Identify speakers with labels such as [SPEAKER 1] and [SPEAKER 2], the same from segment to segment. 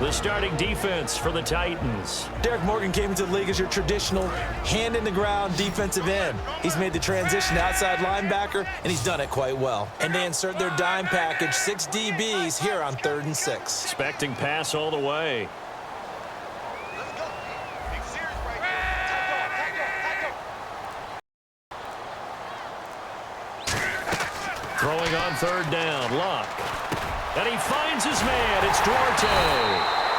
[SPEAKER 1] The starting defense for the Titans.
[SPEAKER 2] Derek Morgan came into the league as your traditional hand-in-the-ground defensive end. He's made the transition to outside linebacker, and he's done it quite well. And they insert their dime package, 6 DBs here on 3rd and 6.
[SPEAKER 1] Expecting pass all the way. Throwing on 3rd down, Luck. And he finds his man. It's Duarte.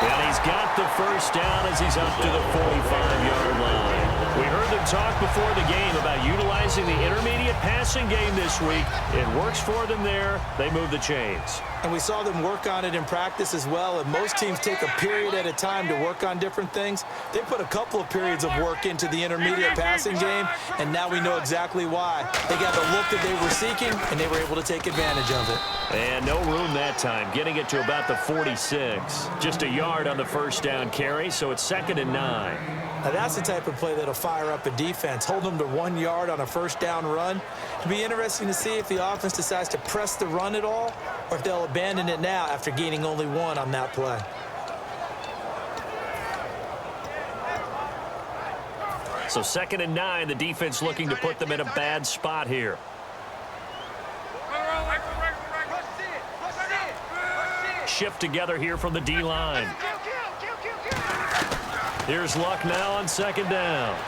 [SPEAKER 1] And he's got the first down as he's up to the 45-yard line. We heard them talk before the game about utilizing the intermediate passing game this week. It works for them there. They move the chains.
[SPEAKER 2] And we saw them work on it in practice as well. And most teams take a period at a time to work on different things. They put a couple of periods of work into the intermediate passing game, and now we know exactly why. They got the look that they were seeking, and they were able to take advantage of it.
[SPEAKER 1] And no room that time, getting it to about the 46. Just a yard on the first down carry, so it's 2nd and 9.
[SPEAKER 2] Now that's the type of play that'll fire up a defense. Hold them to 1 yard on a first down run. It'll be interesting to see if the offense decides to press the run at all, or if they'll abandon it now after gaining only 1 on that play.
[SPEAKER 1] So 2nd and 9, the defense looking to put them in a bad spot here. Shift together here from the D-line. Here's Luck now on 2nd down.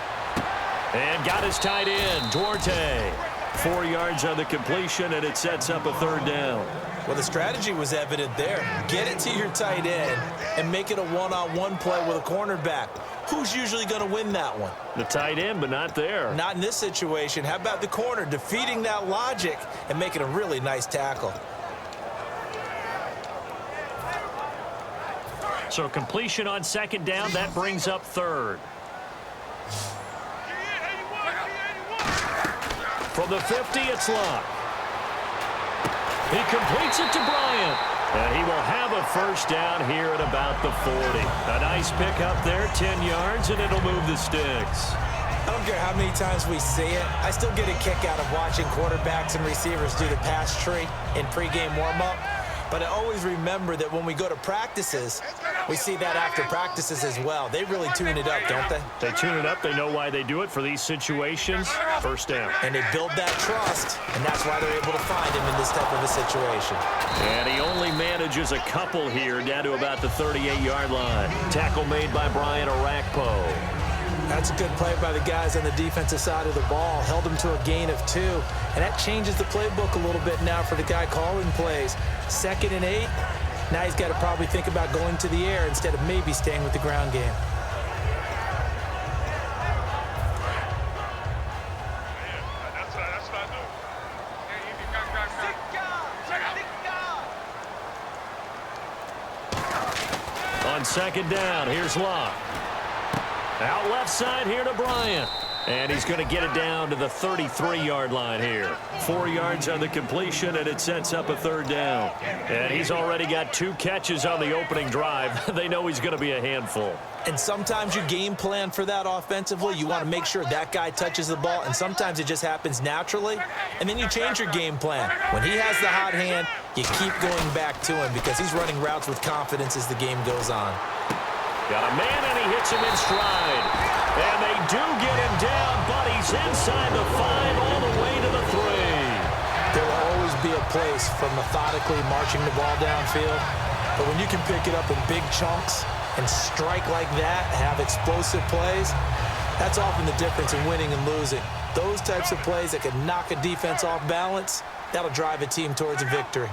[SPEAKER 1] And got his tight end, Duarte. 4 yards on the completion, and it sets up a 3rd down.
[SPEAKER 2] Well, the strategy was evident there. Get it to your tight end and make it a one-on-one play with a cornerback. Who's usually going to win that one?
[SPEAKER 1] The tight end, but not there.
[SPEAKER 2] Not in this situation. How about the corner defeating that logic and making a really nice tackle?
[SPEAKER 1] So completion on 2nd down, that brings up 3rd. From the 50, it's Luck. He completes it to Bryant. And he will have a first down here at about the 40. A nice pickup there, 10 yards, and it'll move the sticks.
[SPEAKER 2] I don't care how many times we see it. I still get a kick out of watching quarterbacks and receivers do the pass tree in pregame warm-up. But I always remember that when we go to practices, we see that after practices as well. They really tune it up, don't they?
[SPEAKER 1] They tune it up. They know why they do it for these situations. First down.
[SPEAKER 2] And they build that trust, and that's why they're able to find him in this type of a situation.
[SPEAKER 1] And he only manages a couple here down to about the 38-yard line. Tackle made by Brian Arakpo.
[SPEAKER 2] That's a good play by the guys on the defensive side of the ball. Held them to a gain of 2. And that changes the playbook a little bit now for the guy calling plays. 2nd and 8. Now he's got to probably think about going to the air instead of maybe staying with the ground game.
[SPEAKER 1] On 2nd down, here's Luck. Out left side here to Bryant. And he's going to get it down to the 33-yard line here. 4 yards on the completion, and it sets up a 3rd down. And he's already got 2 catches on the opening drive. They know he's going to be a handful.
[SPEAKER 2] And sometimes you game plan for that offensively. You want to make sure that guy touches the ball, and sometimes it just happens naturally. And then you change your game plan. When he has the hot hand, you keep going back to him because he's running routes with confidence as the game goes on.
[SPEAKER 1] Got a man, and he hits him in stride. And they do get him down, but he's inside the 5 all the way to the 3.
[SPEAKER 2] There will always be a place for methodically marching the ball downfield. But when you can pick it up in big chunks and strike like that, have explosive plays, that's often the difference in winning and losing. Those types of plays that can knock a defense off balance, that'll drive a team towards a victory.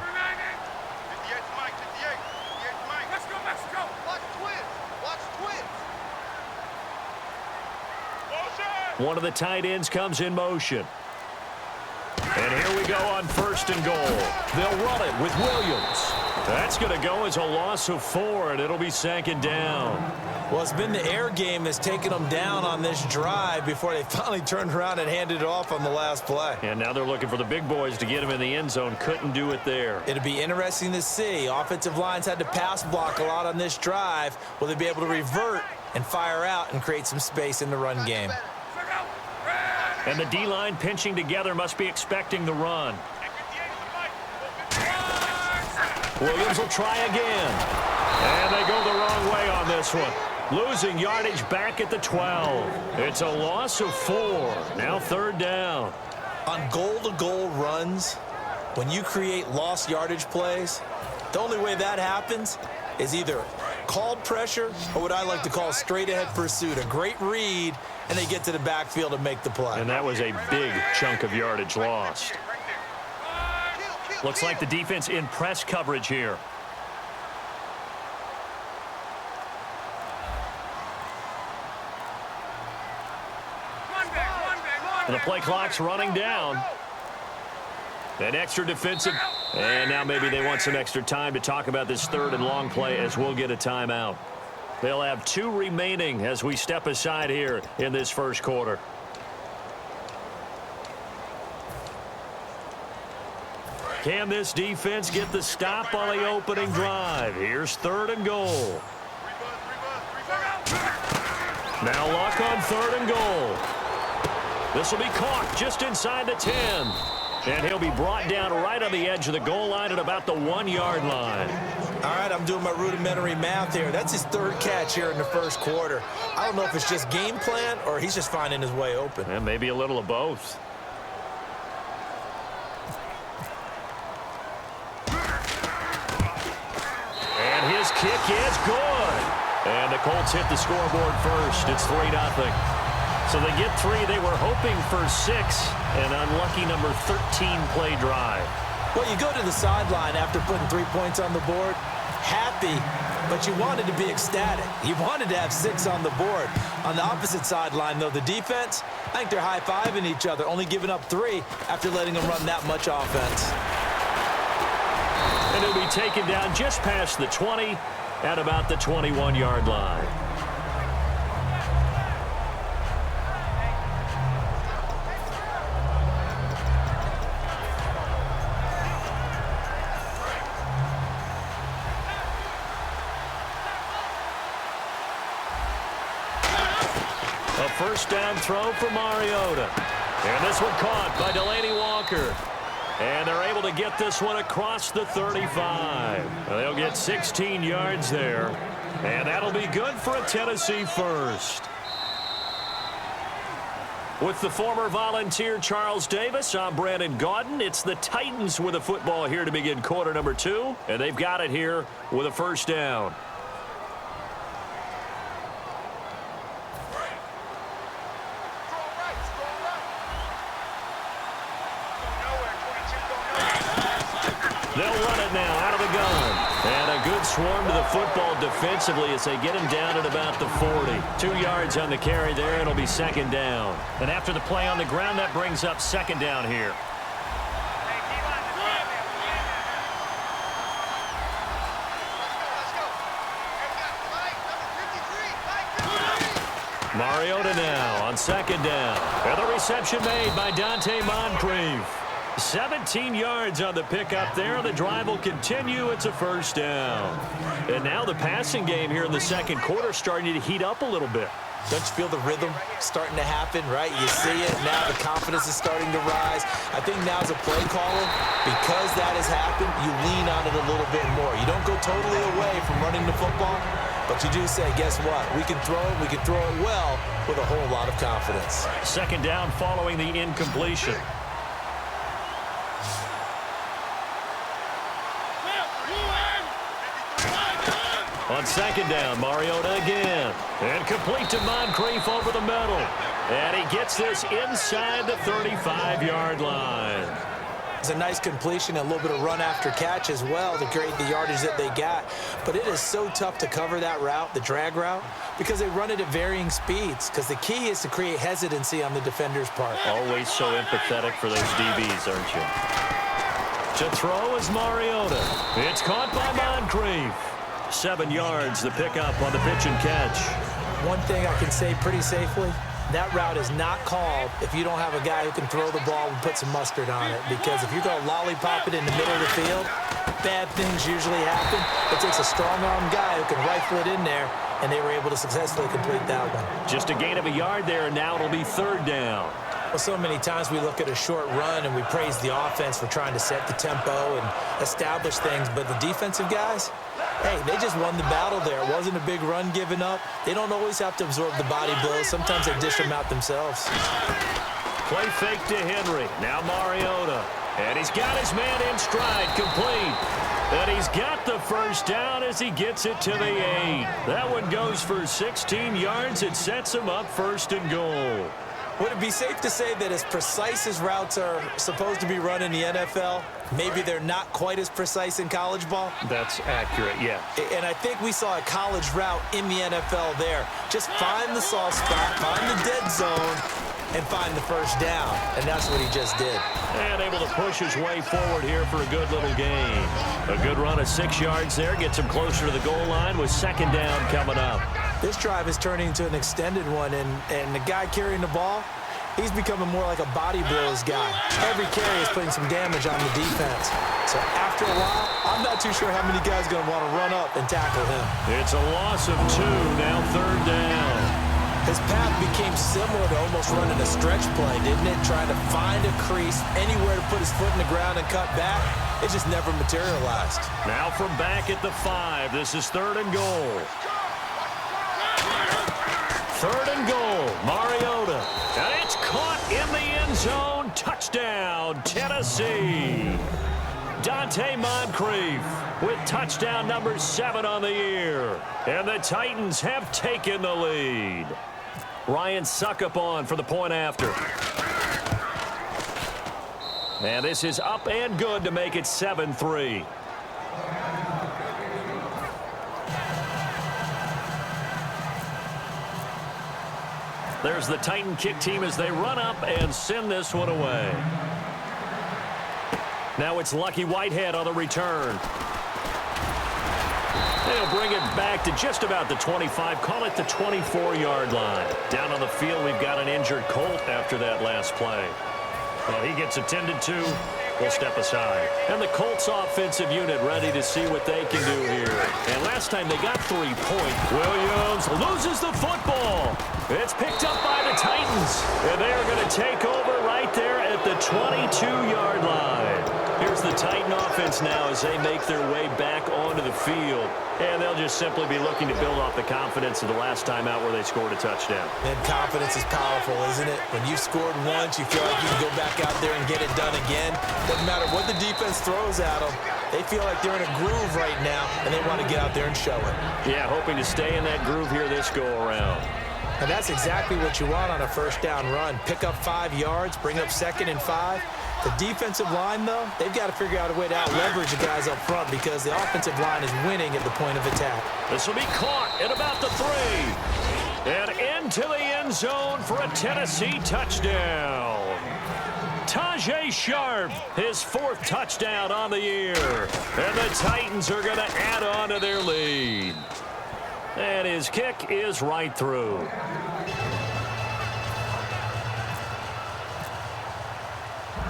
[SPEAKER 1] One of the tight ends comes in motion. And here we go on 1st and goal. They'll run it with Williams. That's going to go as a loss of 4, and it'll be 2nd down.
[SPEAKER 2] Well, it's been the air game that's taken them down on this drive before they finally turned around and handed it off on the last play.
[SPEAKER 1] And now they're looking for the big boys to get him in the end zone. Couldn't do it there.
[SPEAKER 2] It'll be interesting to see. Offensive lines had to pass block a lot on this drive. Will they be able to revert and fire out and create some space in the run game?
[SPEAKER 1] And the D-line pinching together must be expecting the run. Williams will try again. And they go the wrong this one. Losing yardage back at the 12. It's a loss of 4. Now third down.
[SPEAKER 2] On goal-to-goal runs, when you create lost yardage plays, the only way that happens is either called pressure or what I like to call straight-ahead pursuit. A great read, and they get to the backfield and make the play.
[SPEAKER 1] And that was a big chunk of yardage lost. Looks like the defense in press coverage here. And the play clock's running down. An extra defensive. And now maybe they want some extra time to talk about this third and long play as we'll get a timeout. They'll have 2 remaining as we step aside here in this first quarter. Can this defense get the stop on the opening drive? Here's third and goal. Now Luck on third and goal. This will be caught just inside the 10. And he'll be brought down right on the edge of the goal line at about the 1-yard line.
[SPEAKER 2] All right, I'm doing my rudimentary math here. That's his 3rd catch here in the first quarter. I don't know if it's just game plan or he's just finding his way open.
[SPEAKER 1] And maybe a little of both. And his kick is good. And the Colts hit the scoreboard first. It's 3-0. So they get 3. They were hoping for 6. An unlucky number 13 play drive.
[SPEAKER 2] Well, you go to the sideline after putting 3 points on the board, happy, but you wanted to be ecstatic. You wanted to have 6 on the board. On the opposite sideline, though, the defense, I think they're high-fiving each other, only giving up 3 after letting them run that much offense.
[SPEAKER 1] And it'll be taken down just past the 20 at about the 21-yard line. A first down throw for Mariota. And this one caught by Delaney Walker. And they're able to get this one across the 35. They'll get 16 yards there. And that'll be good for a Tennessee first. With the former Volunteer Charles Davis, I'm Brandon Gaudin. It's the Titans with a football here to begin quarter number 2. And they've got it here with a first down. They'll run it now out of the gun. And a good swarm to the football defensively as they get him down at about the 40. 2 yards on the carry there, and it'll be second down. And after the play on the ground, that brings up second down here. Mariota now on second down. And the reception made by Dante Moncrief. 17 yards on the pickup there. The drive will continue. It's a first down. And now the passing game here in the second quarter starting to heat up a little bit.
[SPEAKER 2] Don't you feel the rhythm starting to happen, right? You see it. Now the confidence is starting to rise. I think now's a play caller. Because that has happened, you lean on it a little bit more. You don't go totally away from running the football, but you do say, guess what? We can throw it. We can throw it well with a whole lot of confidence.
[SPEAKER 1] Second down following the incompletion. On second down, Mariota again. And complete to Moncrief over the middle. And he gets this inside the 35-yard line.
[SPEAKER 2] It's a nice completion, a little bit of run after catch as well to create the yardage that they got. But it is so tough to cover that route, the drag route, because they run it at varying speeds. Because the key is to create hesitancy on the defender's part.
[SPEAKER 1] Always so empathetic for those DBs, aren't you? To throw is Mariota. It's caught by Moncrief. 7 yards, the pickup on the pitch and catch.
[SPEAKER 2] One thing I can say pretty safely, that route is not called if you don't have a guy who can throw the ball and put some mustard on it. Because if you're going to lollipop it in the middle of the field, bad things usually happen. It takes a strong-arm guy who can rifle it in there, and they were able to successfully complete that one.
[SPEAKER 1] Just a gain of a yard there, and now it'll be third down.
[SPEAKER 2] Well, so many times we look at a short run and we praise the offense for trying to set the tempo and establish things, but the defensive guys, Hey, they just won the battle there. It wasn't a big run given up. They don't always have to absorb the body blows. Sometimes they dish them out themselves.
[SPEAKER 1] Play fake to Henry. Now Mariota. And he's got his man in stride, complete. And he's got the first down as he gets it to the 8. That one goes for 16 yards. It sets him up 1st and goal.
[SPEAKER 2] Would it be safe to say that as precise as routes are supposed to be run in the NFL, maybe they're not quite as precise in college ball?
[SPEAKER 1] That's accurate, yeah.
[SPEAKER 2] And I think we saw a college route in the NFL there. Just find the soft spot, find the dead zone, and find the first down. And that's what he just did.
[SPEAKER 1] And able to push his way forward here for a good little gain. A good run of 6 yards there. Gets him closer to the goal line with 2nd down coming up.
[SPEAKER 2] This drive is turning into an extended one, and the guy carrying the ball, he's becoming more like a body blows guy. Every carry is putting some damage on the defense. So after a while, I'm not too sure how many guys are going to want to run up and tackle him.
[SPEAKER 1] It's a loss of 2, now 3rd down.
[SPEAKER 2] His path became similar to almost running a stretch play, didn't it? Trying to find a crease, anywhere to put his foot in the ground and cut back. It just never materialized.
[SPEAKER 1] Now from back at the 5, this is 3rd and goal. 3rd and goal, Mariota. And it's caught in the end zone. Touchdown, Tennessee. Dante Moncrief with touchdown number 7 on the year. And the Titans have taken the lead. Ryan Suckup on for the point after. And this is up and good to make it 7-3. There's the Titan kick team as they run up and send this one away. Now it's Lucky Whitehead on the return. They'll bring it back to just about the 25, call it the 24-yard line. Down on the field, we've got an injured Colt after that last play. Well, he gets attended to. We'll step aside. And the Colts offensive unit ready to see what they can do here. And last time they got 3 points. Williams loses the football. It's picked up by the Titans. And they are going to take over right there at the 22-yard line. Here's the Titan offense now as they make their way back onto the field. And they'll just simply be looking to build off the confidence of the last time out where they scored a touchdown.
[SPEAKER 2] And confidence is powerful, isn't it? When you've scored once, you feel like you can go back out there and get it done again. Doesn't matter what the defense throws at them. They feel like they're in a groove right now, and they want to get out there and show it.
[SPEAKER 1] Yeah, hoping to stay in that groove here this go-around.
[SPEAKER 2] And that's exactly what you want on a first down run. Pick up 5 yards, bring up 2nd and 5. The defensive line, though, they've got to figure out a way to out-leverage the guys up front because the offensive line is winning at the point of attack.
[SPEAKER 1] This will be caught at about the 3. And into the end zone for a Tennessee touchdown. Tajay Sharp, his 4th touchdown on the year. And the Titans are going to add on to their lead. And his kick is right through.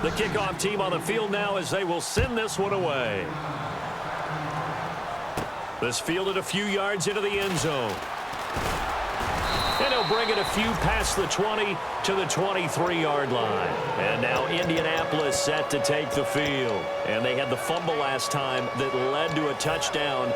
[SPEAKER 1] The kickoff team on the field now as they will send this one away. This fielded a few yards into the end zone. And he'll bring it a few past the 20 to the 23-yard line. And now Indianapolis set to take the field. And they had the fumble last time that led to a touchdown.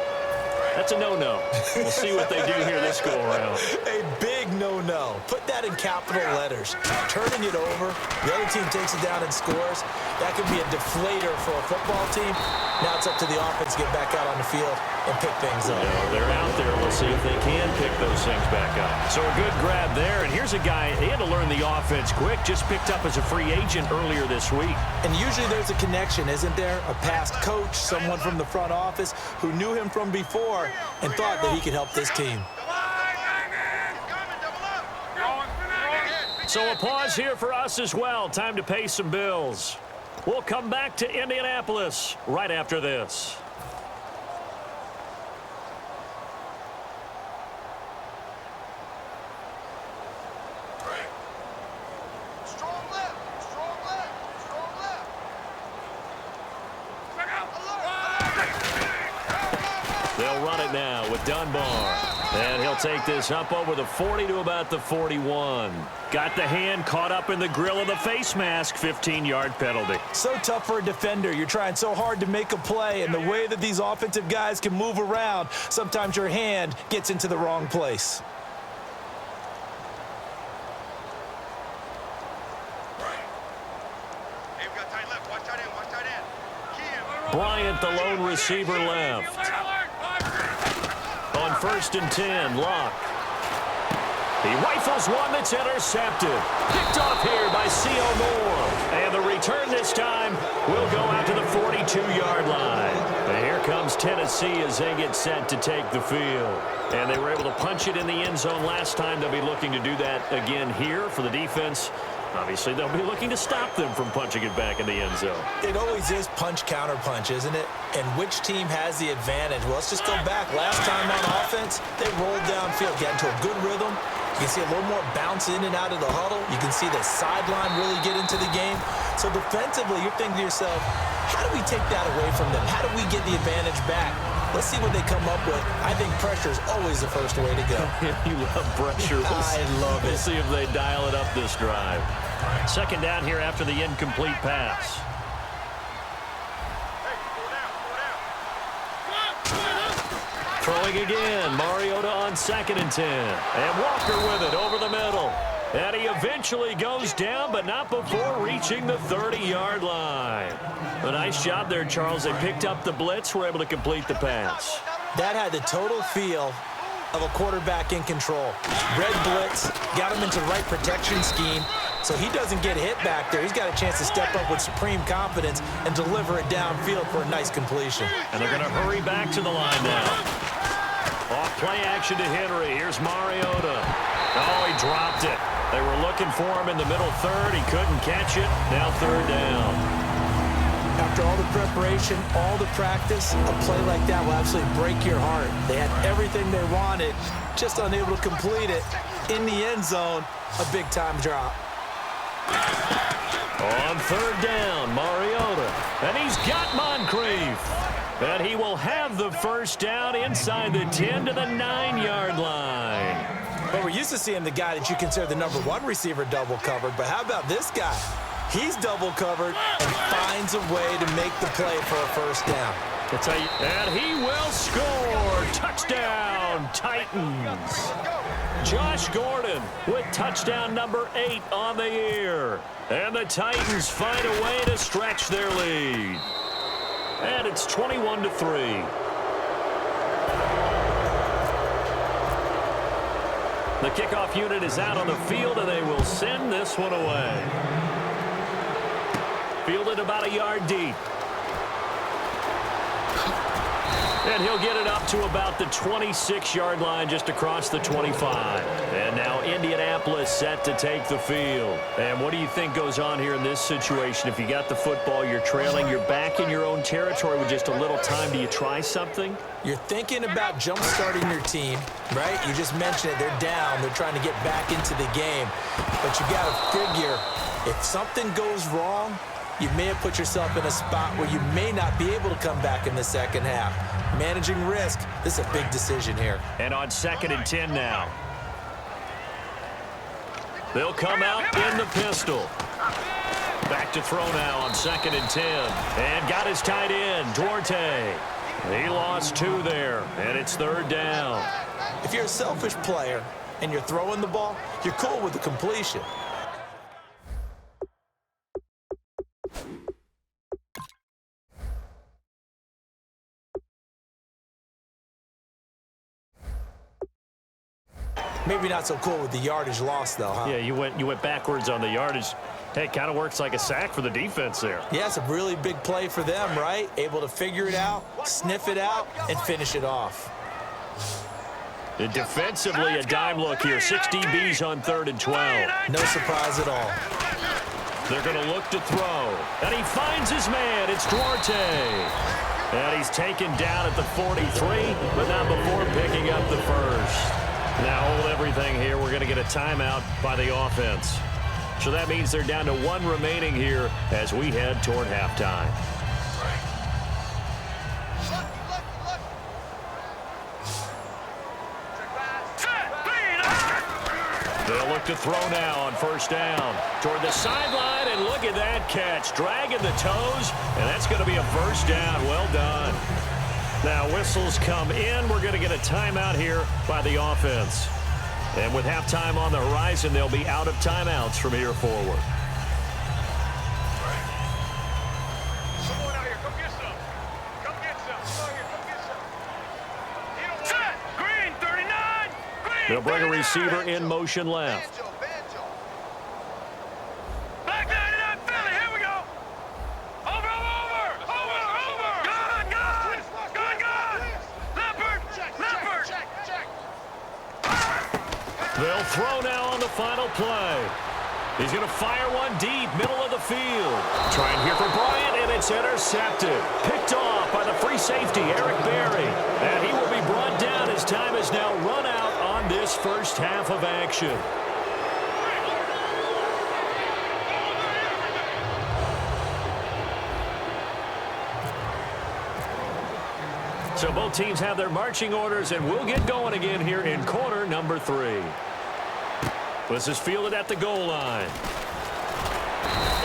[SPEAKER 1] That's a no-no. We'll see what they do here this go-around.
[SPEAKER 2] A big no-no. Put that in capital letters. Turning it over, the other team takes it down and scores. That could be a deflator for a football team. Now it's up to the offense to get back out on the field and pick things up.
[SPEAKER 1] They're out there. We'll see if they can pick those things back up. So a good grab there. And here's a guy, he had to learn the offense quick, just picked up as a free agent earlier this week.
[SPEAKER 2] And usually there's a connection, isn't there? A past coach, someone from the front office who knew him from before and thought that he could help this team.
[SPEAKER 1] So a pause here for us as well. Time to pay some bills. We'll come back to Indianapolis right after this. They'll run it now with Dunbar. And he'll take this up over the 40 to about the 41. Got the hand caught up in the grill of the face mask. 15-yard penalty.
[SPEAKER 2] So tough for a defender. You're trying so hard to make a play, and the way that these offensive guys can move around, sometimes your hand gets into the wrong place.
[SPEAKER 1] Bryant, the lone receiver, left. On 1st and 10, Locke. He rifles one that's intercepted. Picked off here by C.O. Moore. And the return this time will go out to the 42-yard line. And here comes Tennessee as they get set to take the field. And they were able to punch it in the end zone last time. They'll be looking to do that again here for the defense. Obviously, they'll be looking to stop them from punching it back in the end zone. It
[SPEAKER 2] always is punch-counter-punch, isn't it? And which team has the advantage? Well, let's just go back. Last time on offense, they rolled downfield, got into a good rhythm. You can see a little more bounce in and out of the huddle. You can see the sideline really get into the game. So defensively, you're thinking to yourself, how do we take that away from them? How do we get the advantage back? Let's see what they come up with. I think pressure is always the first way to go.
[SPEAKER 1] You love pressure.
[SPEAKER 2] I love it.
[SPEAKER 1] We'll see if they dial it up this drive. Second down here after the incomplete pass. Throwing again. Mariota on 2nd and 10. And Walker with it over the middle. And he eventually goes down, but not before reaching the 30-yard line. A nice job there, Charles. They picked up the blitz, were able to complete the pass.
[SPEAKER 2] That had the total feel of a quarterback in control. Red blitz, got him into the right protection scheme, so he doesn't get hit back there. He's got a chance to step up with supreme confidence and deliver it downfield for a nice completion.
[SPEAKER 1] And they're going to hurry back to the line now. Off play action to Henry. Here's Mariota. Oh, he dropped it. They were looking for him in the middle third. He couldn't catch it. Now 3rd down.
[SPEAKER 2] After all the preparation, all the practice, a play like that will absolutely break your heart. They had everything they wanted, just unable to complete it. In the end zone, a big-time drop.
[SPEAKER 1] On 3rd down, Mariota. And he's got Moncrief. And he will have the first down inside the 10 to the 9-yard line.
[SPEAKER 2] Well, we're used to seeing the guy that you consider the #1 receiver double covered, but how about this guy? He's double covered and finds a way to make the play for a first down.
[SPEAKER 1] And he will score. Touchdown, Titans. Josh Gordon with touchdown number 8 on the year. And the Titans find a way to stretch their lead. And it's 21-3. The kickoff unit is out on the field, and they will send this one away. Fielded about a yard deep. And he'll get it up to about the 26-yard line, just across the 25. And now Indianapolis set to take the field. And what do you think goes on here in this situation? If you got the football, you're trailing, you're back in your own territory with just a little time. Do you try something?
[SPEAKER 2] You're thinking about jump-starting your team, right? You just mentioned it. They're down. They're trying to get back into the game. But you got to figure, if something goes wrong, you may have put yourself in a spot where you may not be able to come back in the second half. Managing risk, this is a big decision here.
[SPEAKER 1] And on 2nd and 10 now. They'll come out in the pistol. Back to throw now on 2nd and 10. And got his tight end, Duarte. He lost 2 there, and it's 3rd down.
[SPEAKER 2] If you're a selfish player and you're throwing the ball, you're cool with the completion. Maybe not so cool with the yardage loss, though, huh?
[SPEAKER 1] Yeah, you went backwards on the yardage. Hey, it kind of works like a sack for the defense there.
[SPEAKER 2] Yeah, it's a really big play for them, right? Able to figure it out, sniff it out, and finish it off.
[SPEAKER 1] And defensively, a dime look here. 6 DBs on 3rd and 12.
[SPEAKER 2] No surprise at all.
[SPEAKER 1] They're going to look to throw. And he finds his man. It's Duarte. And he's taken down at the 43, but not before picking up the first. Now hold everything here. We're going to get a timeout by the offense. So that means they're down to 1 remaining here as we head toward halftime. They'll look to throw now on first down. Toward the sideline, and look at that catch. Dragging the toes, and that's going to be a first down. Well done. Now whistles come in. We're going to get a timeout here by the offense. And with halftime on the horizon, they'll be out of timeouts from here forward.
[SPEAKER 3] Someone out here, come get some. Come get some. Come out here, come get some. Set! Green, 39! Green,
[SPEAKER 1] They'll bring a
[SPEAKER 3] 39.
[SPEAKER 1] receiver in motion left.
[SPEAKER 3] Back 99, Philly, here we go. Over. Good. Leopard. Check.
[SPEAKER 1] They'll throw now on the final play. He's going to fire one deep, middle of the field. Trying here for Bryant, and it's intercepted. Picked off by the free safety, Eric Berry. And he will be brought down as time has now run out on this first half of action. So both teams have their marching orders, and we'll get going again here in quarter number 3. This is fielded at the goal line.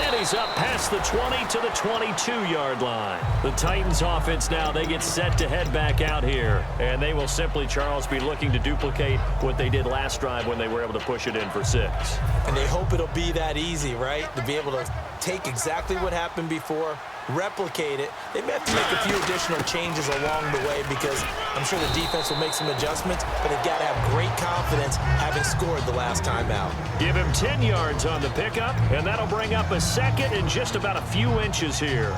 [SPEAKER 1] And he's up past the 20 to the 22-yard line. The Titans offense now, they get set to head back out here. And they will simply, Charles, be looking to duplicate what they did last drive when they were able to push it in for 6.
[SPEAKER 2] And they hope it'll be that easy, right? To be able to take exactly what happened before, replicate it. They may have to make a few additional changes along the way because I'm sure the defense will make some adjustments, but they've got to have great confidence having scored the last time out.
[SPEAKER 1] Give him 10 yards on the pickup, and that'll bring up a second and just about a few inches here.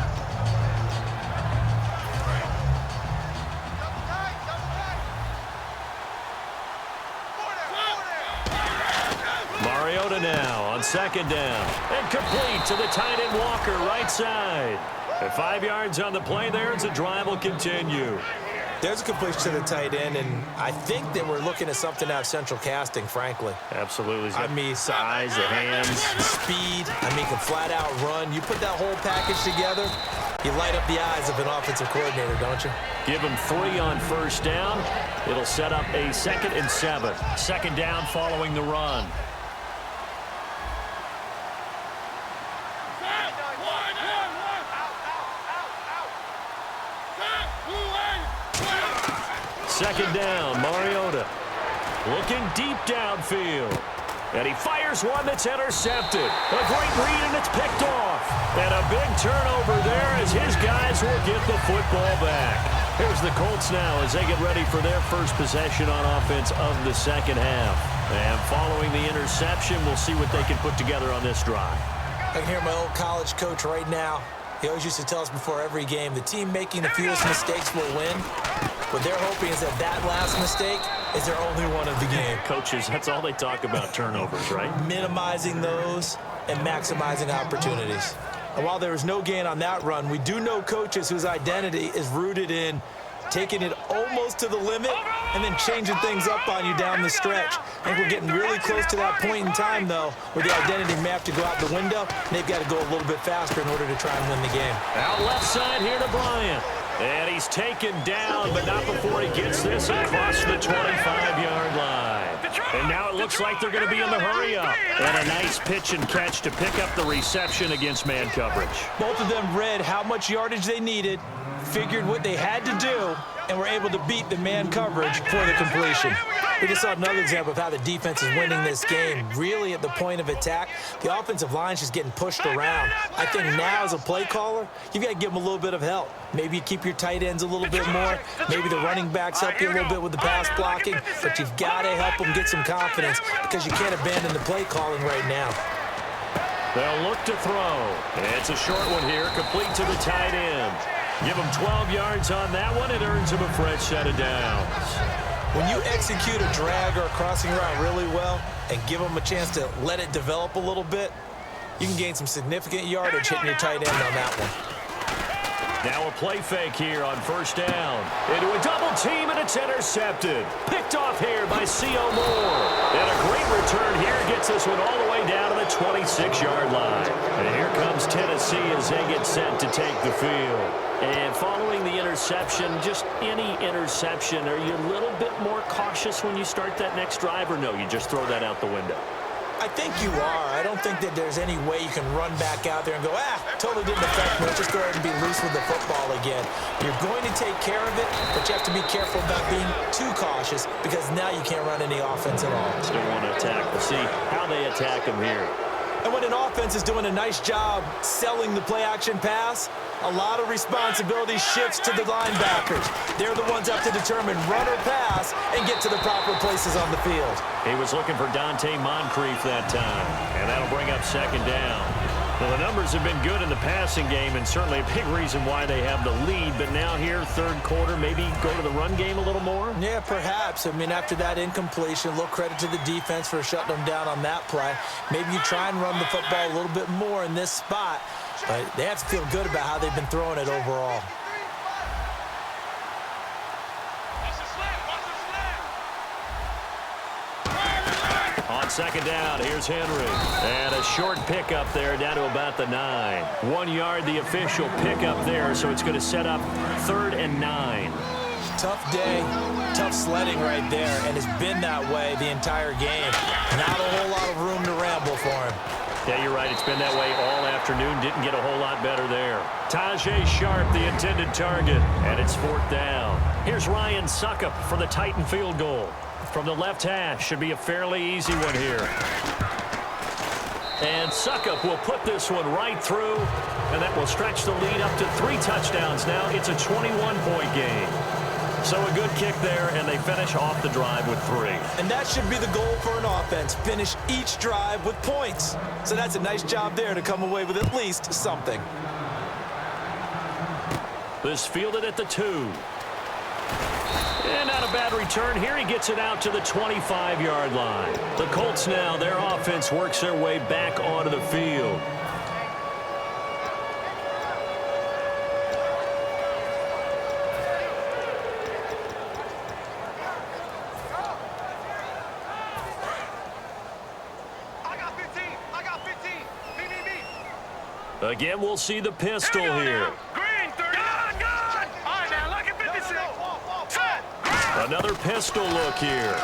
[SPEAKER 1] Mariota now on second down. And complete to the tight end Walker, right side. And 5 yards on the play there as the drive will continue.
[SPEAKER 2] There's a completion to the tight end, and I think that we're looking at something out of central casting, frankly.
[SPEAKER 1] Absolutely.
[SPEAKER 2] I mean,
[SPEAKER 1] size, the hands.
[SPEAKER 2] Speed. I mean, can flat out run. You put that whole package together, you light up the eyes of an offensive coordinator, don't you?
[SPEAKER 1] Give him 3 on first down. It'll set up a 2nd and 7. Second down following the run. Second down, Mariota. Looking deep downfield. And he fires one that's intercepted. A great read, and it's picked off. And a big turnover there as his guys will get the football back. Here's the Colts now as they get ready for their first possession on offense of the second half. And following the interception, we'll see what they can put together on this drive.
[SPEAKER 2] I can hear my old college coach right now. He always used to tell us before every game, the team making the fewest mistakes will win. What they're hoping is that last mistake is their only one of the game.
[SPEAKER 1] Coaches, that's all they talk about, turnovers, right?
[SPEAKER 2] Minimizing those and maximizing opportunities. And while there was no gain on that run, we do know coaches whose identity is rooted in taking it almost to the limit and then changing things up on you down the stretch. I think we're getting really close to that point in time, though, where the identity may have to go out the window, and they've got to go a little bit faster in order to try and win the game.
[SPEAKER 1] Out left side here to Bryant. And he's taken down, but not before he gets this across the 25-yard line. And now it looks like they're going to be in the hurry-up. And a nice pitch and catch to pick up the reception against man coverage.
[SPEAKER 2] Both of them read how much yardage they needed, figured what they had to do, and were able to beat the man coverage for the completion. We just saw another example of how the defense is winning this game. Really at the point of attack, the offensive line's just getting pushed around. I think now as a play caller, you've got to give them a little bit of help. Maybe you keep your tight ends a little bit more. Maybe the running backs help you a little bit with the pass blocking. But you've got to help them get some confidence because you can't abandon the play calling right now.
[SPEAKER 1] They'll look to throw. It's a short one here, complete to the tight end. Give him 12 yards on that one. It earns him a fresh set of downs.
[SPEAKER 2] When you execute a drag or a crossing route really well and give them a chance to let it develop a little bit, you can gain some significant yardage hitting your tight end on that one.
[SPEAKER 1] Now a play fake here on first down. Into a double team, and it's intercepted. Picked off here by C.O. Moore. And a great return here gets this one all the way down to the 26-yard line. And here comes Tennessee as they get set to take the field. And following the interception, just any interception, are you a little bit more cautious when you start that next drive, or no, you just throw that out the window?
[SPEAKER 2] I think you are. I don't think that there's any way you can run back out there and go, totally didn't affect me. Just go ahead and be loose with the football again. You're going to take care of it, but you have to be careful about being too cautious because now you can't run any offense at all.
[SPEAKER 1] Still want to attack. We'll see how they attack them here.
[SPEAKER 2] And when an offense is doing a nice job selling the play-action pass, a lot of responsibility shifts to the linebackers. They're the ones that have to determine run or pass and get to the proper places on the field.
[SPEAKER 1] He was looking for Dante Moncrief that time, and that'll bring up second down. Well, the numbers have been good in the passing game, and certainly a big reason why they have the lead. But now here, third quarter, maybe go to the run game a little more?
[SPEAKER 2] Yeah, perhaps. I mean, after that incompletion, a little credit to the defense for shutting them down on that play. Maybe you try and run the football a little bit more in this spot, but they have to feel good about how they've been throwing it overall.
[SPEAKER 1] On second down, here's Henry. And a short pickup there down to about the 9. 1 yard, the official pickup there, so it's going to set up 3rd and 9.
[SPEAKER 2] Tough day, tough sledding right there, and it's been that way the entire game. Not a whole lot of room to ramble for him.
[SPEAKER 1] Yeah, you're right. It's been that way all afternoon. Didn't get a whole lot better there. Tajay Sharp, the intended target, and it's 4th down. Here's Ryan Suckup for the Titan field goal. From the left hash, should be a fairly easy one here. And Suckup will put this one right through, and that will stretch the lead up to 3 touchdowns now. It's a 21-point game. So a good kick there, and they finish off the drive with 3.
[SPEAKER 2] And that should be the goal for an offense, finish each drive with points. So that's a nice job there to come away with at least something.
[SPEAKER 1] This fielded at the 2. And not a bad return here. He gets it out to the 25-yard line. The Colts now, their offense works their way back onto the field. Again, we'll see the pistol here.
[SPEAKER 3] Green, 30. Good. All right, now, look at 56. Set.
[SPEAKER 1] Another pistol look here.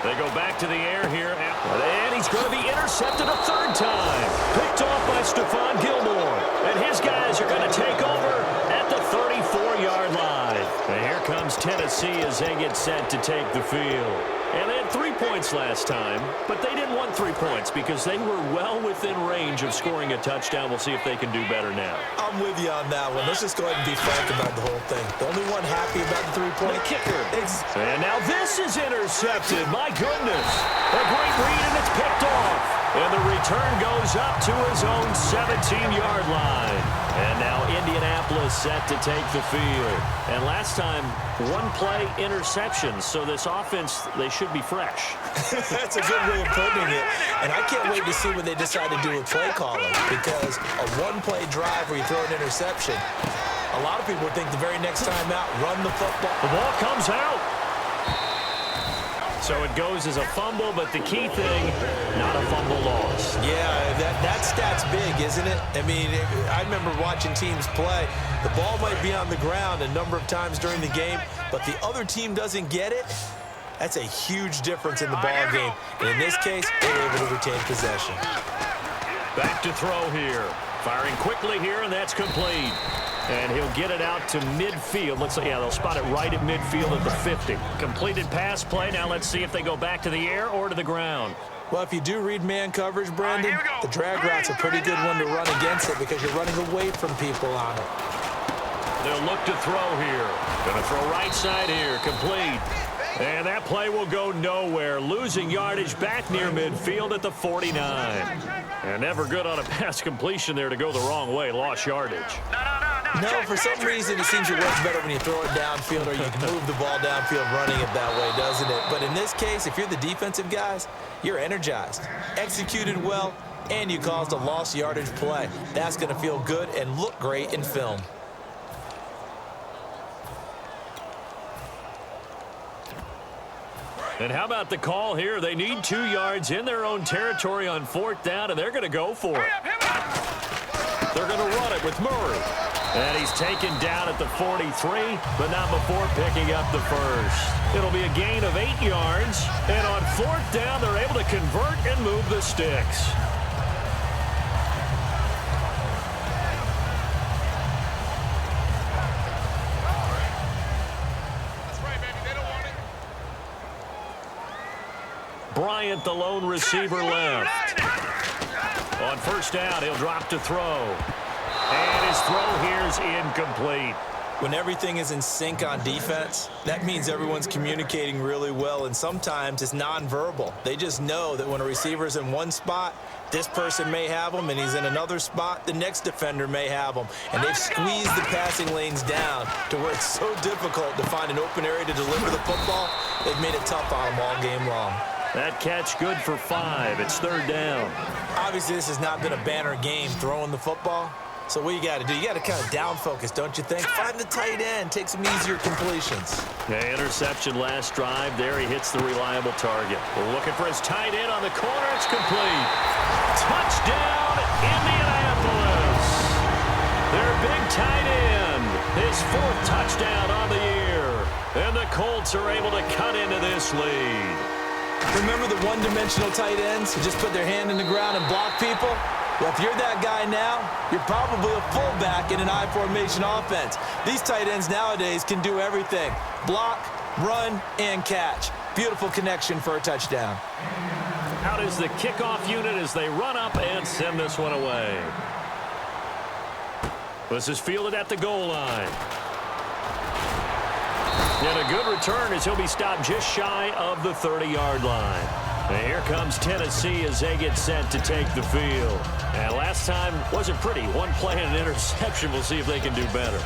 [SPEAKER 1] They go back to the air here. And he's going to be intercepted a 3rd time. Picked off by Stephon Gilmore. And his guys are going to take over at the 34-yard line. And here comes Tennessee as they get set to take the field. And they had 3 points last time, but they didn't want 3 points because they were well within range of scoring a touchdown. We'll see if they can do better now.
[SPEAKER 2] I'm with you on that one. Let's just go ahead and be frank about the whole thing. The only one happy about the 3-point kicker.
[SPEAKER 1] And now this is intercepted. My goodness. A great read, and it's picked off. And the return goes up to his own 17-yard line. And now Indianapolis set to take the field. And last time, 1-play interception. So this offense, they should be fresh.
[SPEAKER 2] That's a good way of putting it. And I can't wait to see what they decide to do with play calling, because a 1-play drive where you throw an interception, a lot of people would think the very next time out, run the football.
[SPEAKER 1] The ball comes out. So it goes as a fumble, but the key thing, not a fumble loss.
[SPEAKER 2] Yeah, that stat's big, isn't it? I mean, I remember watching teams play. The ball might be on the ground a number of times during the game, but the other team doesn't get it. That's a huge difference in the ball game. And in this case, they're able to retain possession.
[SPEAKER 1] Back to throw here. Firing quickly here, and that's complete. And he'll get it out to midfield. Looks like, yeah, they'll spot it right at midfield at the 50. Completed pass play. Now let's see if they go back to the air or to the ground.
[SPEAKER 2] Well, if you do read man coverage, Brandon, the drag route's a pretty good one to run against it because you're running away from people on it.
[SPEAKER 1] They'll look to throw here. Going to throw right side here. Complete. And that play will go nowhere. Losing yardage back near midfield at the 49. And never good on a pass completion there to go the wrong way. Lost yardage.
[SPEAKER 2] No, for some reason it seems it works better when you throw it downfield or you can move the ball downfield running it that way, doesn't it? But in this case, if you're the defensive guys, you're energized, executed well, and you caused a lost yardage play. That's going to feel good and look great in film.
[SPEAKER 1] And how about the call here? They need 2 yards in their own territory on 4th down, and they're going to go for it. They're going to run it with Murray. And he's taken down at the 43, but not before picking up the first. It'll be a gain of 8 yards, and on 4th down, they're able to convert and move the sticks. Bryant, the lone receiver, left. On 1st down, he'll drop to throw. And his throw here is incomplete.
[SPEAKER 2] When everything is in sync on defense, that means everyone's communicating really well, and sometimes it's nonverbal. They just know that when a receiver's in one spot, this person may have him, and he's in another spot, the next defender may have him. And they've squeezed the passing lanes down to where it's so difficult to find an open area to deliver the football. They've made it tough on them all game long.
[SPEAKER 1] That catch good for 5. It's 3rd down.
[SPEAKER 2] Obviously, this has not been a banner game throwing the football. So what you got to do, you got to kind of down focus, don't you think? Find the tight end, take some easier completions.
[SPEAKER 1] Okay, interception last drive. There he hits the reliable target. We're looking for his tight end on the corner. It's complete. Touchdown, Indianapolis. Their big tight end. His 4th touchdown on the year. And the Colts are able to cut into this lead.
[SPEAKER 2] Remember the one-dimensional tight ends who just put their hand in the ground and block people? Well, if you're that guy now, you're probably a fullback in an I-formation offense. These tight ends nowadays can do everything. Block, run, and catch. Beautiful connection for a touchdown.
[SPEAKER 1] Out is the kickoff unit as they run up and send this one away. This is fielded at the goal line. And a good return as he'll be stopped just shy of the 30-yard line. And here comes Tennessee as they get set to take the field. And last time wasn't pretty. One play and an interception. We'll see if they can do better.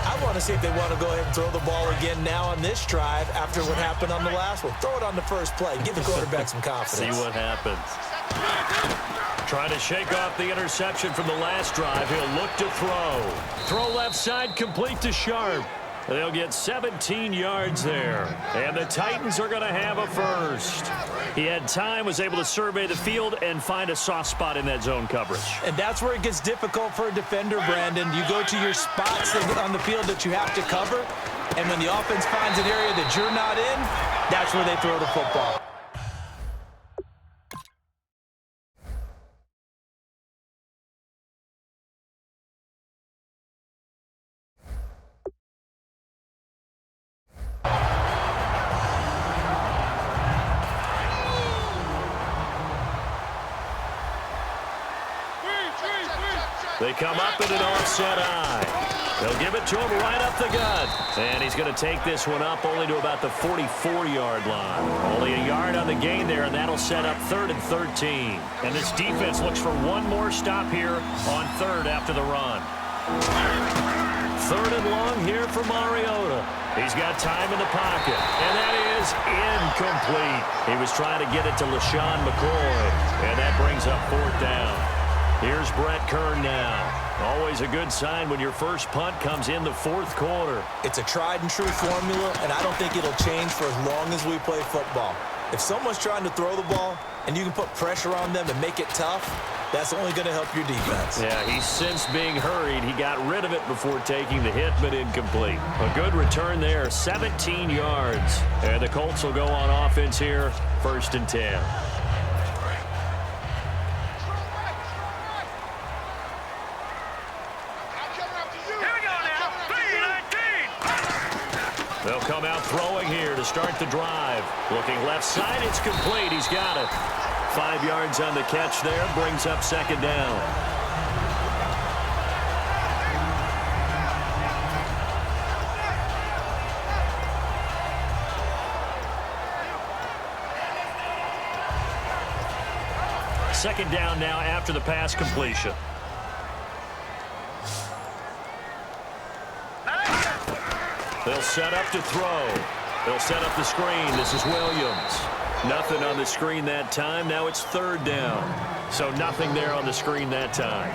[SPEAKER 2] I want to see if they want to go ahead and throw the ball again now on this drive after what happened on the last one. Throw it on the first play. Give the quarterback some confidence.
[SPEAKER 1] See what happens. Trying to shake off the interception from the last drive. He'll look to throw. Throw left side, complete to Sharp. They'll get 17 yards there. And the Titans are going to have a first. He had time, was able to survey the field and find a soft spot in that zone coverage.
[SPEAKER 2] And that's where it gets difficult for a defender, Brandon. You go to your spots on the field that you have to cover, and when the offense finds an area that you're not in, that's where they throw the football.
[SPEAKER 1] They come up in an offset eye. They'll give it to him right up the gut. And he's going to take this one up only to about the 44-yard line. Only a yard on the gain there, and that'll set up 3rd and 13. And this defense looks for one more stop here on 3rd after the run. 3rd and long here for Mariota. He's got time in the pocket, and that is incomplete. He was trying to get it to LaShawn McCoy, and that brings up 4th down. Here's Brett Kern now. Always a good sign when your first punt comes in the 4th quarter.
[SPEAKER 2] It's a tried-and-true formula, and I don't think it'll change for as long as we play football. If someone's trying to throw the ball and you can put pressure on them and make it tough, that's only going to help your defense.
[SPEAKER 1] Yeah, he's since being hurried. He got rid of it before taking the hit, but incomplete. A good return there, 17 yards. And the Colts will go on offense here, 1st and 10. They'll come out throwing here to start the drive. Looking left side, it's complete. He's got it. 5 yards on the catch there, brings up 2nd down. Second down now after the pass completion. They'll set up to throw. They'll set up the screen. This is Williams. Nothing on the screen that time. Now it's 3rd down. So nothing there on the screen that time.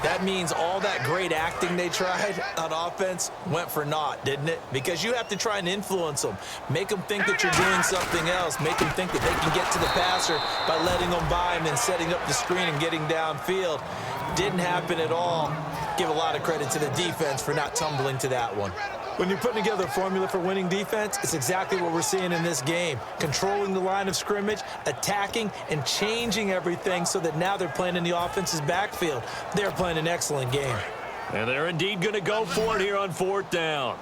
[SPEAKER 2] That means all that great acting they tried on offense went for naught, didn't it? Because you have to try and influence them. Make them think that you're doing something else. Make them think that they can get to the passer by letting them by and then setting up the screen and getting downfield. Didn't happen at all. Give a lot of credit to the defense for not tumbling to that one. When you're putting together a formula for winning defense, it's exactly what we're seeing in this game. Controlling the line of scrimmage, attacking, and changing everything so that now they're playing in the offense's backfield. They're playing an excellent game.
[SPEAKER 1] And they're indeed going to go for it here on 4th down.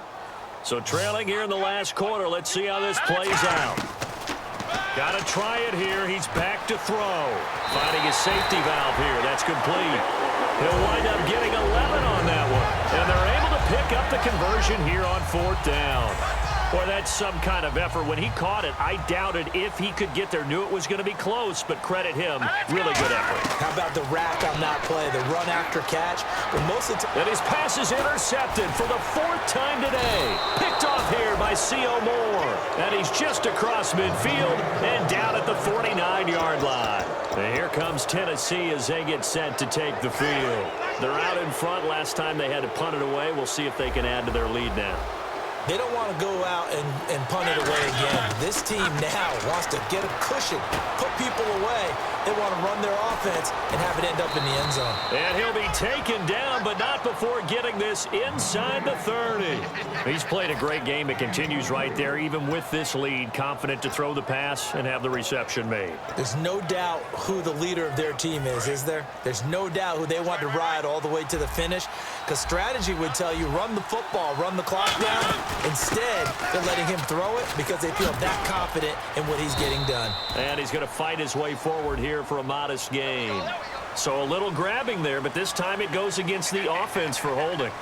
[SPEAKER 1] So trailing here in the last quarter, let's see how this plays out. Got to try it here. He's back to throw. Finding his safety valve here. That's complete. He'll wind up getting 11 on that one. And they're able to pick up the conversion here on 4th down. Boy, that's some kind of effort. When he caught it, I doubted if he could get there. Knew it was going to be close, but credit him. Really good effort.
[SPEAKER 2] How about the rack on that play, the run after catch? But most of the time,
[SPEAKER 1] and his pass is intercepted for the 4th time today. Picked off here by C.O. Moore. And he's just across midfield and down at the 49-yard line. And here comes Tennessee as they get set to take the field. They're out in front. Last time they had to punt it away. We'll see if they can add to their lead now.
[SPEAKER 2] They don't want to go out and punt it away again. This team now wants to get a cushion, put people away. They want to run their offense and have it end up in the end zone.
[SPEAKER 1] And he'll be taken down, but not before getting this inside the 30. He's played a great game. It continues right there, even with this lead, confident to throw the pass and have the reception made.
[SPEAKER 2] There's no doubt who the leader of their team is there? There's no doubt who they want to ride all the way to the finish, because strategy would tell you run the football, run the clock down. Instead, they're letting him throw it because they feel that confident in what he's getting done.
[SPEAKER 1] And he's going to fight his way forward here for a modest gain. So a little grabbing there, but this time it goes against the offense for holding.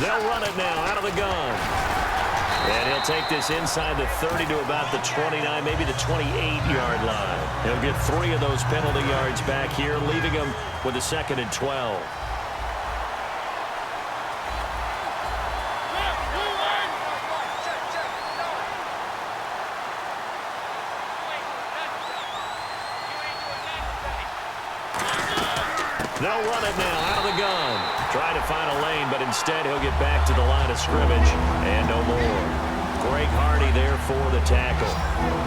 [SPEAKER 1] They'll run it now out of the gun. And he'll take this inside the 30 to about the 29, maybe the 28-yard line. He'll get 3 of those penalty yards back here, leaving him with a 2nd and 12. They'll run it now out of the gun. Trying to find a lane, but instead he'll get back to the line of scrimmage and no more. Greg Hardy there for the tackle.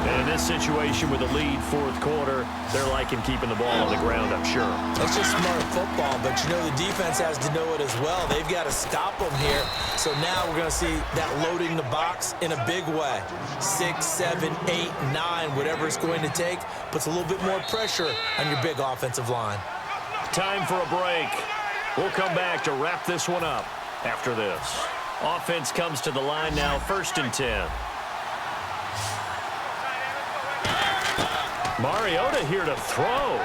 [SPEAKER 1] And in this situation with the lead 4th quarter, they're liking keeping the ball on the ground, I'm sure.
[SPEAKER 2] That's just smart football, but you know the defense has to know it as well. They've got to stop them here. So now we're going to see that loading the box in a big way. 6, 7, 8, 9, whatever it's going to take, puts a little bit more pressure on your big offensive line.
[SPEAKER 1] Time for a break. We'll come back to wrap this one up after this. Offense comes to the line now, 1st and 10. Mariota here to throw.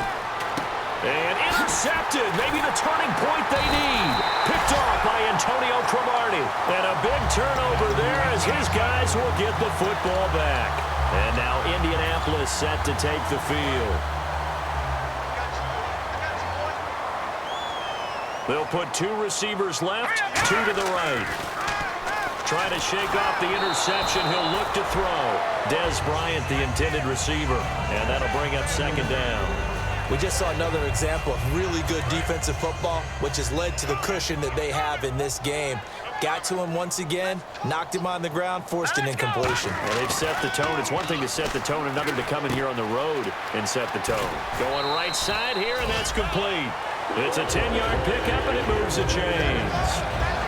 [SPEAKER 1] And intercepted. Maybe the turning point they need. Picked off by Antonio Cromartie. And a big turnover there as his guys will get the football back. And now Indianapolis set to take the field. They'll put 2 receivers left, 2 to the right. Trying to shake off the interception. He'll look to throw. Dez Bryant, the intended receiver. And that'll bring up 2nd down.
[SPEAKER 2] We just saw another example of really good defensive football, which has led to the cushion that they have in this game. Got to him once again, knocked him on the ground, forced an incompletion.
[SPEAKER 1] Well, they've set the tone. It's one thing to set the tone, another to come in here on the road and set the tone. Going right side here, and that's complete. It's a 10-yard pickup, and it moves the chains.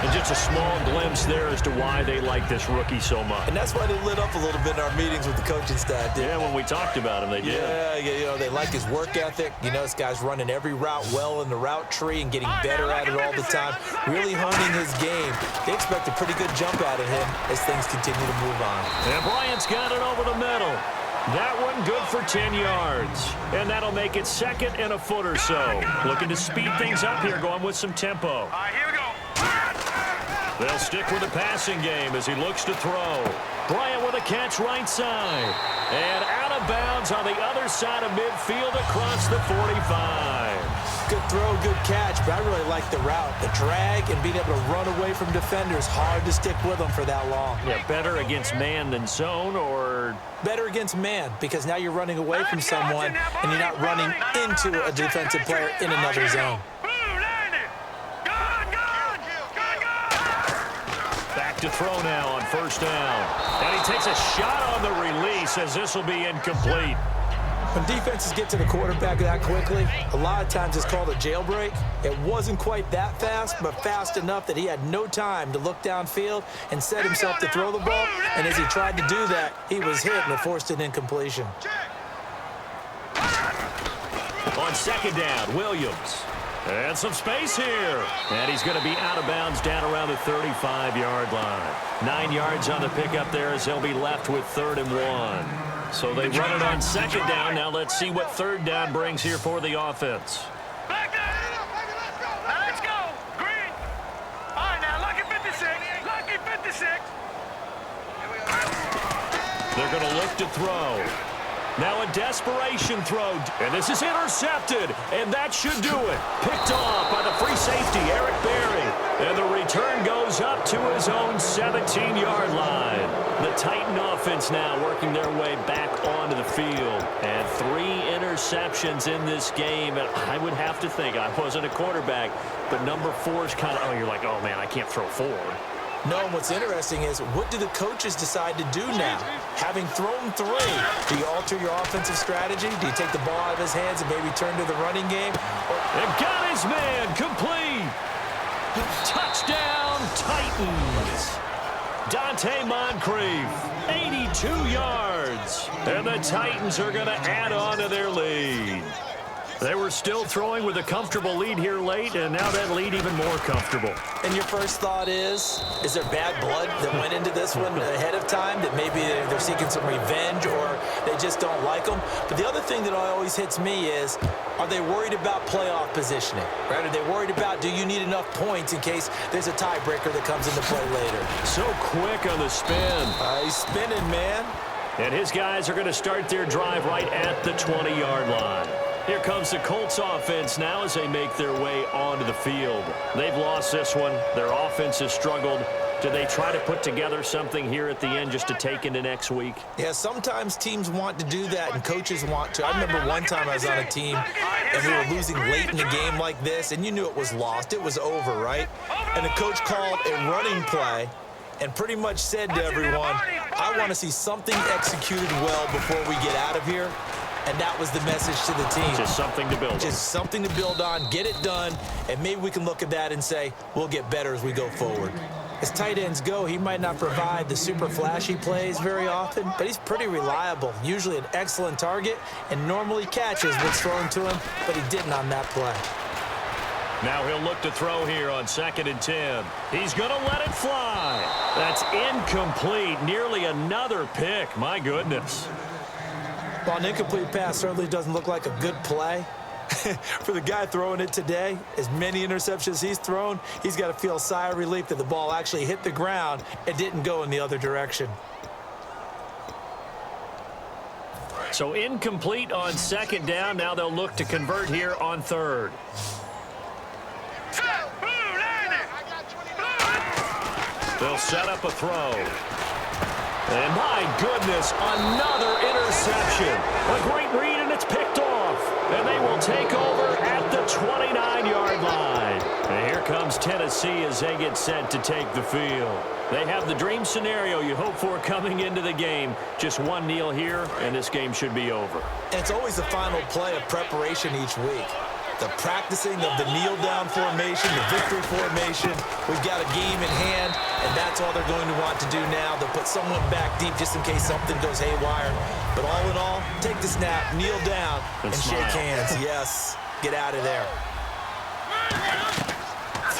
[SPEAKER 1] And just a small glimpse there as to why they like this rookie so much.
[SPEAKER 2] And that's why they lit up a little bit in our meetings with the coaching staff, didn't
[SPEAKER 1] they? Yeah, when we talked about him, they did.
[SPEAKER 2] Yeah, you know, they like his work ethic. You know, this guy's running every route well in the route tree and getting better at it all the time, really honing his game. They expect a pretty good jump out of him as things continue to move on.
[SPEAKER 1] And Bryant's got it over the middle. That one good for 10 yards. And that'll make it 2nd and a foot or so. Looking to speed things up here, going with some tempo.
[SPEAKER 3] All right, here we go.
[SPEAKER 1] They'll stick with the passing game as he looks to throw. Bryant with a catch right side. And out of bounds on the other side of midfield across the 45.
[SPEAKER 2] Good throw, good catch, but I really like the route. The drag and being able to run away from defenders, hard to stick with them for that long.
[SPEAKER 1] Yeah, better against man than zone, or
[SPEAKER 2] better against man, because now you're running away from someone and you're not running into a defensive player in another zone.
[SPEAKER 1] Back to throw now on first down. And he takes a shot on the release as this will be incomplete.
[SPEAKER 2] When defenses get to the quarterback that quickly, a lot of times it's called a jailbreak. It wasn't quite that fast, but fast enough that he had no time to look downfield and set himself to throw the ball. And as he tried to do that, he was hit and it forced an incompletion.
[SPEAKER 1] On second down, Williams. And some space here. And he's going to be out of bounds down around the 35-yard line. 9 yards on the pickup there as they'll be left with 3rd and 1. So they run it on second down. Now let's see what third down brings here for the offense.
[SPEAKER 3] Let's go. Green. All right, now, lucky 56. Lucky 56.
[SPEAKER 1] They're going to look to throw. Now a desperation throw, and this is intercepted, and that should do it. Picked off by the free safety, Eric Berry, and the return goes up to his own 17-yard line. The Titan offense now working their way back onto the field, and 3 interceptions in this game, and I would have to think, I wasn't a quarterback, but number 4 is kind of, you're like, oh man, I can't throw 4.
[SPEAKER 2] No, and what's interesting is, what do the coaches decide to do now? Having thrown 3, do you alter your offensive strategy? Do you take the ball out of his hands and maybe turn to the running game?
[SPEAKER 1] And got his man complete. Touchdown, Titans. Dante Moncrief, 82 yards. And the Titans are going to add on to their lead. They were still throwing with a comfortable lead here late, and now that lead even more comfortable.
[SPEAKER 2] And your first thought is there bad blood that went into this one ahead of time, that maybe they're seeking some revenge or they just don't like them? But the other thing that always hits me is, are they worried about playoff positioning? Right? Are they worried about, do you need enough points in case there's a tiebreaker that comes into play later?
[SPEAKER 1] So quick on the spin.
[SPEAKER 2] He's spinning, man.
[SPEAKER 1] And his guys are going to start their drive right at the 20-yard line. Here comes the Colts offense now as they make their way onto the field. They've lost this one. Their offense has struggled. Do they try to put together something here at the end just to take into next week?
[SPEAKER 2] Yeah, sometimes teams want to do that and coaches want to. I remember one time I was on a team and we were losing late in the game like this, and you knew it was lost. It was over, right? And the coach called a running play and pretty much said to everyone, I want to see something executed well before we get out of here. And that was the message to the team.
[SPEAKER 1] Just something to build on.
[SPEAKER 2] Just something to build on, get it done, and maybe we can look at that and say, we'll get better as we go forward. As tight ends go, he might not provide the super flashy plays very often, but he's pretty reliable, usually an excellent target, and normally catches what's thrown to him, but he didn't on that play.
[SPEAKER 1] Now he'll look to throw here on 2nd and 10. He's going to let it fly. That's incomplete. Nearly another pick. My goodness.
[SPEAKER 2] Well, an incomplete pass certainly doesn't look like a good play. For the guy throwing it today, as many interceptions he's thrown, he's got to feel a sigh of relief that the ball actually hit the ground and didn't go in the other direction.
[SPEAKER 1] So incomplete on 2nd down. Now they'll look to convert here on 3rd. They'll set up a throw. And my goodness, another interception. A great read, and it's picked off. And they will take over at the 29-yard line. And here comes Tennessee as they get set to take the field. They have the dream scenario you hope for coming into the game. Just one kneel here, and this game should be over.
[SPEAKER 2] And it's always the final play of preparation each week. The practicing of the kneel-down formation, the victory formation. We've got a game in hand, and that's all they're going to want to do now. They'll put someone back deep just in case something goes haywire. But all in all, take the snap, kneel down, and shake hands. Yes, get out of there.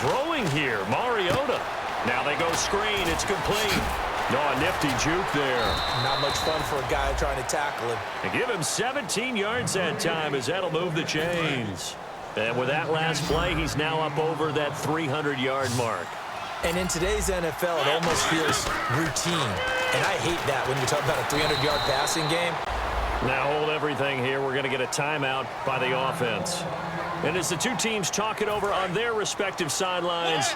[SPEAKER 1] Throwing here, Mariota. Now they go screen. It's complete. No, a nifty juke there.
[SPEAKER 2] Not much fun for a guy trying to tackle him.
[SPEAKER 1] And give him 17 yards that time as that'll move the chains. And with that last play, he's now up over that 300-yard mark.
[SPEAKER 2] And in today's NFL, it almost feels routine. And I hate that when you talk about a 300-yard passing game.
[SPEAKER 1] Now hold everything here. We're going to get a timeout by the offense. And as the two teams talk it over on their respective sidelines,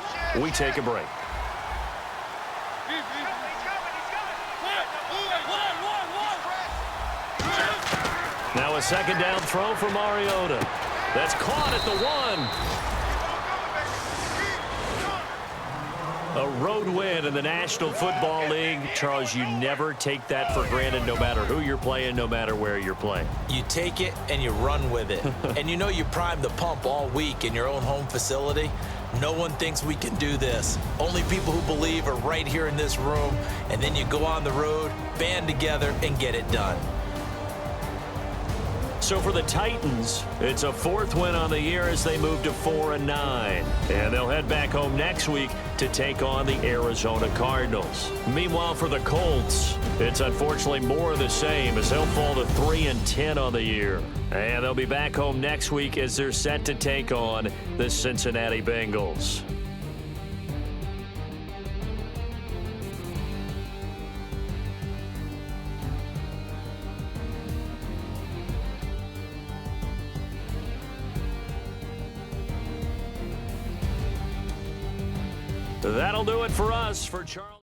[SPEAKER 1] we take a break. Now a second down throw for Mariota. That's caught at the 1. A road win in the National Football League. Charles, you never take that for granted no matter who you're playing, no matter where you're playing.
[SPEAKER 2] You take it and you run with it. And you know you primed the pump all week in your own home facility. No one thinks we can do this. Only people who believe are right here in this room. And then you go on the road, band together, and get it done.
[SPEAKER 1] So for the Titans, it's a 4th win on the year as they move to 4-9. And they'll head back home next week to take on the Arizona Cardinals. Meanwhile, for the Colts, it's unfortunately more of the same as they'll fall to 3-10 on the year. And they'll be back home next week as they're set to take on the Cincinnati Bengals. That'll do it for us. For Charles.